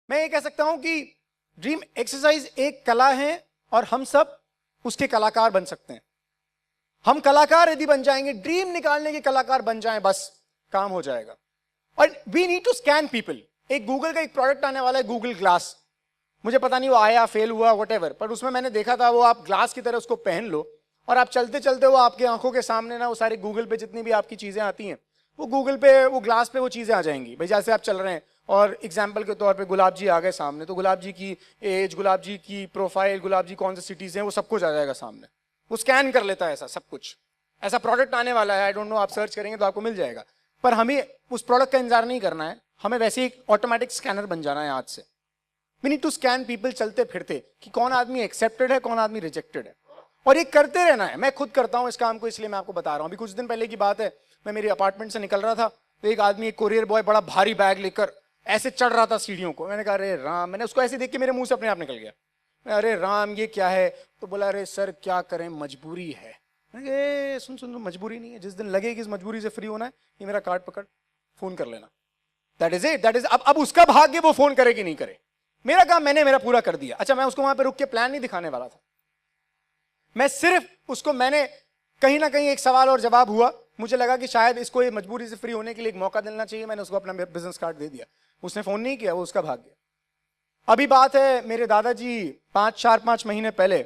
मैं ये कह सकता हूं कि ड्रीम एक्सरसाइज एक कला है और हम सब उसके कलाकार बन सकते हैं। हम कलाकार यदि बन जाएंगे, ड्रीम निकालने के कलाकार बन जाएं, बस काम हो जाएगा। और we need to scan people. एक गूगल का एक प्रोडक्ट आने वाला है, गूगल ग्लास। मुझे पता नहीं वो आया, फेल हुआ, व्हाटएवर, पर उसमें मैंने देखा था वो आप ग्लास की तरह उसको पहन लो और आप चलते चलते वो आपकी आंखों के सामने ना वो सारे गूगल पे जितनी भी आपकी चीजें आती हैं वो गूगल पे, वो ग्लास पे वो चीजें आ जाएंगी। भाई जैसे आप चल रहे हैं और एग्जाम्पल के तौर पे गुलाब जी आ गए सामने, तो गुलाब जी की एज, गुलाब जी की प्रोफाइल, गुलाब जी कौन सी सिटीज हैं, वो सब कुछ आ जाएगा सामने। वो स्कैन कर लेता है ऐसा सब कुछ। ऐसा प्रोडक्ट आने वाला है, आई डोंट नो, आप सर्च करेंगे तो आपको मिल जाएगा। पर हमें उस प्रोडक्ट का इंतजार नहीं करना है, हमें वैसे ही एक ऑटोमेटिक स्कैनर बन जाना है आज से। We need to scan people चलते फिरते कि कौन आदमी एक्सेप्टेड है, कौन आदमी रिजेक्टेड है, और ये करते रहना है। मैं खुद करता हूं इस काम को, इसलिए मैं आपको बता रहा हूं। अभी कुछ दिन पहले की बात है, मैं मेरे अपार्टमेंट से निकल रहा था तो एक आदमी, एक कोरियर बॉय, बड़ा भारी बैग लेकर ऐसे चढ़ रहा था सीढ़ियों को। मैंने कहा अरे राम, मैंने उसको ऐसे देख के मेरे मुंह से अपने आप निकल गया, अरे राम ये क्या है? तो बोला अरे सर क्या करें, मजबूरी है। मैंने सुन सुन, मजबूरी नहीं है, जिस दिन लगे कि इस मजबूरी से फ्री होना है, ये मेरा कार्ड पकड़, फोन कर लेना, that is it, that is. अब उसका भाग्य वो फोन करे कि नहीं करे, मेरा काम मैंने मेरा पूरा कर दिया। अच्छा, मैं उसको वहां पे रुक के प्लान नहीं दिखाने वाला था, मैं सिर्फ उसको, मैंने कहीं ना कहीं एक सवाल और जवाब हुआ, मुझे लगा कि शायद इसको ये मजबूरी से फ्री होने के लिए एक मौका देना चाहिए, मैंने उसको अपना बिजनेस कार्ड दे दिया। उसने फोन नहीं किया, वो उसका भाग्य। अभी बात है मेरे दादाजी 4-5 महीने पहले,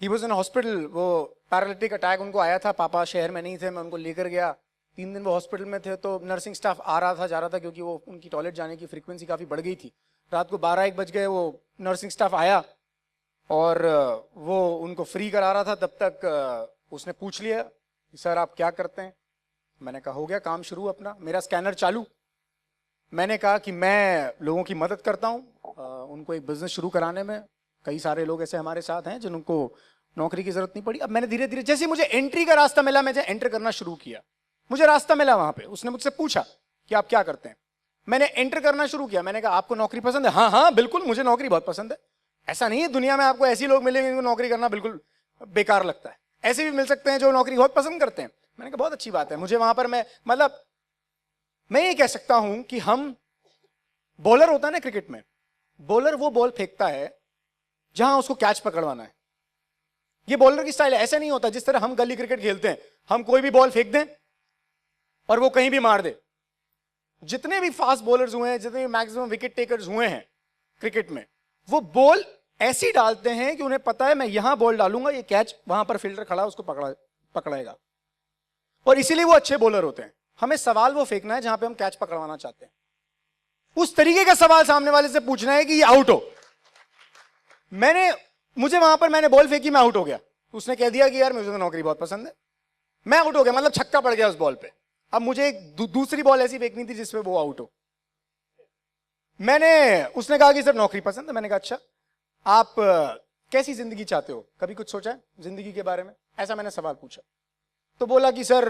ही वॉज इन हॉस्पिटल, वो पैरालिटिक अटैक उनको आया था, पापा शहर में नहीं थे, मैं उनको लेकर गया, 3 दिन वो हॉस्पिटल में थे। तो नर्सिंग स्टाफ आ रहा था, जा रहा था, क्योंकि वो उनकी टॉयलेट जाने की फ्रीक्वेंसी काफ़ी बढ़ गई थी। रात को 12-1 बज गए, वो नर्सिंग स्टाफ आया और वो उनको फ्री करा रहा था। तब तक उसने पूछ लिया कि सर आप क्या करते हैं? मैंने कहा हो गया काम शुरू अपना, मेरा स्कैनर चालू। मैंने कहा कि मैं लोगों की मदद करता हूँ, उनको एक बिजनेस शुरू कराने में। कई सारे लोग ऐसे हमारे साथ हैं जिनको नौकरी की जरूरत नहीं पड़ी। अब मैंने धीरे धीरे, जैसे मुझे एंट्री का रास्ता मिला, मैं जब एंटर करना शुरू किया, मुझे रास्ता मिला वहां पे, उसने मुझसे पूछा कि आप क्या करते हैं। मैंने एंटर करना शुरू किया, मैंने कहा आपको नौकरी पसंद है? हाँ हाँ बिल्कुल, मुझे नौकरी बहुत पसंद है। ऐसा नहीं है दुनिया में आपको ऐसे लोग मिलेंगे जिनको नौकरी करना बिल्कुल बेकार लगता है, ऐसे भी मिल सकते हैं जो नौकरी बहुत पसंद करते हैं। मैंने कहा बहुत अच्छी बात है। मुझे वहां पर, मैं ये कह सकता हूं कि हम, बॉलर होता है ना क्रिकेट में, बॉलर वो बॉल फेंकता है जहां उसको कैच पकड़वाना है। ये बॉलर की स्टाइल है। ऐसा नहीं होता जिस तरह हम गली क्रिकेट खेलते हैं, हम कोई भी बॉल फेंक दें और वो कहीं भी मार दे। जितने भी फास्ट बॉलर्स हुए हैं, जितने भी मैक्सिमम विकेट टेकर्स हुए हैं क्रिकेट में, वो बॉल ऐसी डालते हैं कि उन्हें पता है मैं यहां बॉल डालूंगा, ये कैच वहां पर फील्डर खड़ा उसको पकड़ाएगा, और इसीलिए वो अच्छे बॉलर होते हैं। हमें सवाल वो फेंकना है जहां पे हम कैच पकड़वाना चाहते हैं। उस तरीके का सवाल सामने वाले से पूछना है कि ये आउट हो। मुझे वहां पर, मैंने बॉल फेंकी, मैं आउट हो गया। उसने कह दिया कि यार मुझे तो नौकरी बहुत पसंद है, मैं आउट हो गया, मतलब छक्का पड़ गया उस बॉल पे। अब मुझे एक दूसरी बॉल ऐसी फेंकनी थी जिसपे वो आउट हो। उसने कहा कि सर नौकरी पसंद है। मैंने कहा अच्छा, आप कैसी जिंदगी चाहते हो, कभी कुछ सोचा है जिंदगी के बारे में? ऐसा मैंने सवाल पूछा। तो बोला कि सर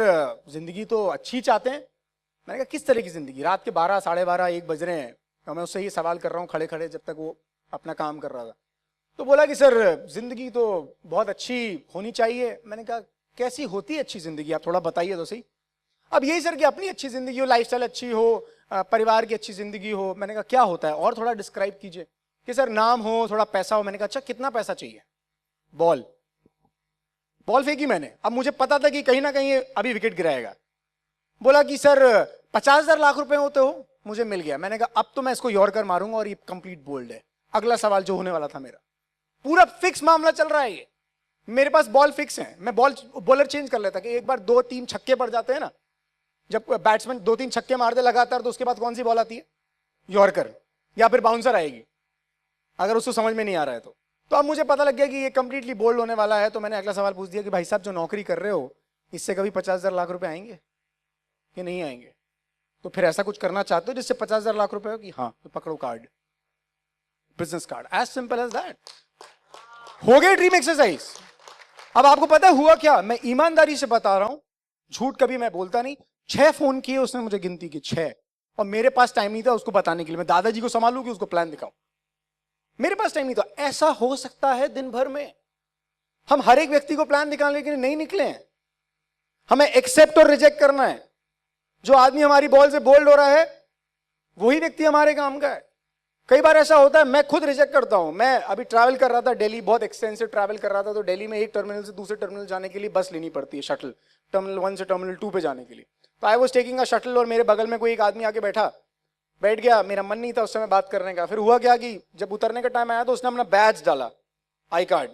जिंदगी तो अच्छी चाहते हैं। मैंने कहा किस तरह की जिंदगी? रात के 12, 12:30, 1 बज रहे हैं और मैं उससे ये सवाल कर रहा हूँ खड़े खड़े, जब तक वो अपना काम कर रहा था। तो बोला कि सर जिंदगी तो बहुत अच्छी होनी चाहिए। मैंने कहा कैसी होती है अच्छी जिंदगी, आप थोड़ा बताइए तो सही। अब यही सर कि अपनी अच्छी जिंदगी हो, लाइफस्टाइल अच्छी हो, परिवार की अच्छी जिंदगी हो। मैंने कहा क्या होता है और थोड़ा डिस्क्राइब कीजिए। कि सर नाम हो, थोड़ा पैसा हो। मैंने कहा अच्छा कितना पैसा चाहिए? बॉल फेंकी मैंने। अब मुझे पता था कि कहीं ना कहीं अभी विकेट गिराएगा। बोला कि सर 50,000 लाख रुपए होते हो, मुझे मिल गया। मैंने कहा अब तो मैं इसको यॉर्कर मारूंगा और ये कंप्लीट बोल्ड है। अगला सवाल जो होने वाला था मेरा, पूरा फिक्स मामला चल रहा है ये, मेरे पास बॉल फिक्स है। मैं बॉलर चेंज कर लेता कि एक बार 2-3 छक्के पड़ जाते हैं ना, जब बैट्समैन 2-3 छक्के मार दे लगातार, तो उसके बाद कौन सी बॉल आती है? यॉर्कर, या फिर बाउंसर आएगी, अगर उसको समझ में नहीं आ रहा है तो। अब मुझे पता लग गया कि ये कंप्लीटली बोल्ड होने वाला है। तो मैंने अगला सवाल पूछ दिया कि भाई साहब जो नौकरी कर रहे हो, इससे कभी 50,000 लाख रुपए आएंगे कि नहीं आएंगे? तो फिर ऐसा कुछ करना चाहते हो जिससे 50,000 लाख रुपए हो? कि हाँ। तो पकड़ो card, business card, as simple as that. हो गए ड्रीम एक्सरसाइज। अब आपको पता है हुआ क्या? मैं ईमानदारी से बता रहा हूं, झूठ कभी मैं बोलता नहीं। 6 फोन किए उसने, मुझे गिनती की 6, और मेरे पास टाइम नहीं था उसको बताने के लिए। मैं दादाजी को संभालूं कि उसको प्लान दिखाऊं, मेरे पास टाइम नहीं था। ऐसा हो सकता है दिन भर में हम हर एक व्यक्ति को प्लान दिखाने के लिए नहीं निकले हैं। हमें एक्सेप्ट और रिजेक्ट करना है। जो आदमी हमारी बॉल से बोल्ड हो रहा है वही व्यक्ति हमारे काम का है। कई बार ऐसा होता है, मैं खुद रिजेक्ट करता हूं। मैं अभी ट्रैवल कर रहा था दिल्ली, बहुत एक्सटेंसिव ट्रैवल कर रहा था, तो दिल्ली में एक टर्मिनल से दूसरे टर्मिनल जाने के लिए बस लेनी पड़ती है, शटल, टर्मिनल 1 से टर्मिनल 2 पे जाने के लिए। तो I was taking a shuttle और मेरे बगल में कोई एक आदमी आके बैठ गया। मेरा मन नहीं था उस समय बात करने का। फिर हुआ क्या कि जब उतरने का टाइम आया तो उसने अपना बैज डाला, आई कार्ड,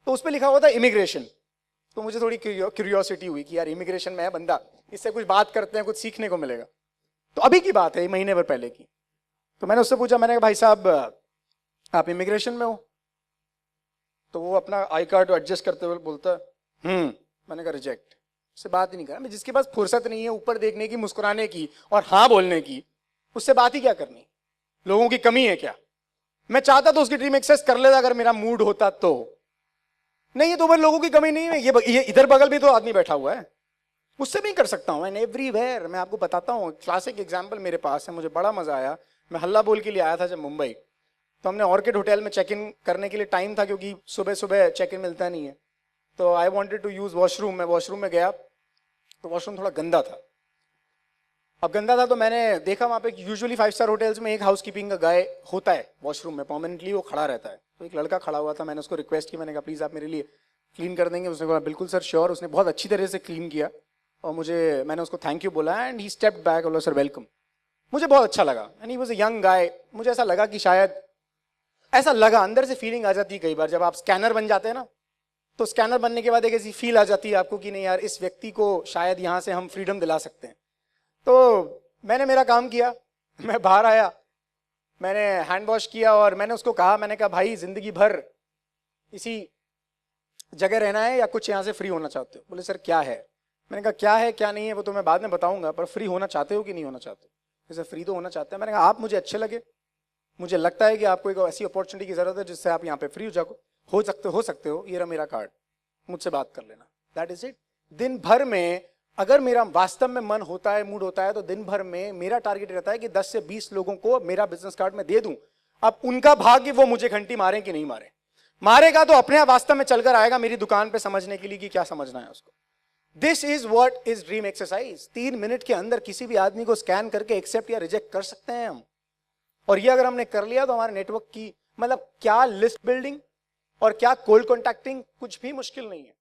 तो उस पर लिखा हुआ था इमिग्रेशन। तो मुझे थोड़ी क्यूरियोसिटी हुई कि यार इमिग्रेशन में है बंदा, इससे कुछ बात करते हैं, कुछ सीखने को मिलेगा। तो अभी की बात है, महीने भर पहले की। तो मैंने उससे पूछा, मैंने कहा भाई साहब आप इमिग्रेशन में हो? तो वो अपना आई कार्ड एडजस्ट करते हुए बोलता मैंने कहा रिजेक्ट। उससे बात ही नहीं करा। मैं जिसके पास फुर्सत नहीं है ऊपर देखने की, मुस्कुराने की और हाँ बोलने की, उससे बात ही क्या करनी? लोगों की कमी है क्या? मैं चाहता तो उसकी ड्रीम एक्सेस कर लेता अगर मेरा मूड होता तो। नहीं, ये तो लोगों की कमी नहीं है। ये इधर बगल भी तो आदमी बैठा हुआ है, उससे भी कर सकता हूं। एंड एवरीवेयर मैं आपको बताता हूँ, क्लासिक एग्जाम्पल मेरे पास है, मुझे बड़ा मजा आया। मैं हल्ला बोल के लिए आया था जब मुंबई, तो हमने ऑर्किड होटल में चेक इन करने के लिए टाइम था, क्योंकि सुबह सुबह चेक इन मिलता नहीं है। तो I wanted to use washroom. मैं वॉशरूम में गया तो वॉशरूम थोड़ा गंदा था। अब गंदा था तो मैंने देखा वहाँ पे यूजुअली 5 स्टार होटल्स में एक हाउसकीपिंग का गाय होता है वॉशरूम में, परमानेंटली वो खड़ा रहता है। तो एक लड़का खड़ा हुआ था, मैंने उसको रिक्वेस्ट की, मैंने कहा प्लीज़ आप मेरे लिए क्लीन कर देंगे? उसने कहा बिल्कुल सर, श्योर। उसने बहुत अच्छी तरह से क्लीन किया और मैंने उसको थैंक यू बोला एंड ही स्टेप्ड बैक, बोला सर वेलकम। मुझे बहुत अच्छा लगा and he was a young guy. मुझे ऐसा लगा कि शायद, ऐसा लगा, अंदर से फीलिंग आ जाती है कई बार जब आप स्कैनर बन जाते हैं ना, तो स्कैनर बनने के बाद एक ऐसी फील आ जाती है आपको कि नहीं यार, इस व्यक्ति को शायद यहाँ से हम फ्रीडम दिला सकते हैं। तो मैंने मेरा काम किया, मैं बाहर आया, मैंने हैंड वॉश किया और मैंने उसको कहा, मैंने कहा भाई जिंदगी भर इसी जगह रहना है या कुछ यहाँ से फ्री होना चाहते हो? बोले सर क्या है? मैंने कहा क्या है क्या नहीं है वो तो मैं बाद में बताऊंगा, पर फ्री होना चाहते हो कि नहीं होना चाहते हो? जैसे फ्री तो होना चाहते हैं। मैंने कहा आप मुझे अच्छे लगे, मुझे लगता है कि आपको एक ऐसी अपॉर्चुनिटी की जरूरत है जिससे आप यहाँ पे फ्री हो सकते हो, ये रहा मेरा कार्ड, मुझसे बात कर लेना, दैट इज इट। दिन भर में अगर मेरा वास्तव में मन होता है, मूड होता है, तो दिन भर में मेरा टारगेट रहता है कि 10 से 20 लोगों को मेरा बिजनेस कार्ड में दे दूं। अब उनका भाग्य वो मुझे घंटी मारे कि नहीं मारे। मारेगा तो अपने आप वास्तव में चलकर आएगा मेरी दुकान पे समझने के लिए कि क्या समझना है उसको। This is what is dream exercise. 3 minute के अंदर किसी भी आदमी को स्कैन करके एक्सेप्ट या रिजेक्ट कर सकते हैं हम। और ये अगर हमने कर लिया तो हमारे नेटवर्क की, मतलब क्या लिस्ट बिल्डिंग और क्या कोल्ड कॉन्टैक्टिंग, कुछ भी मुश्किल नहीं है।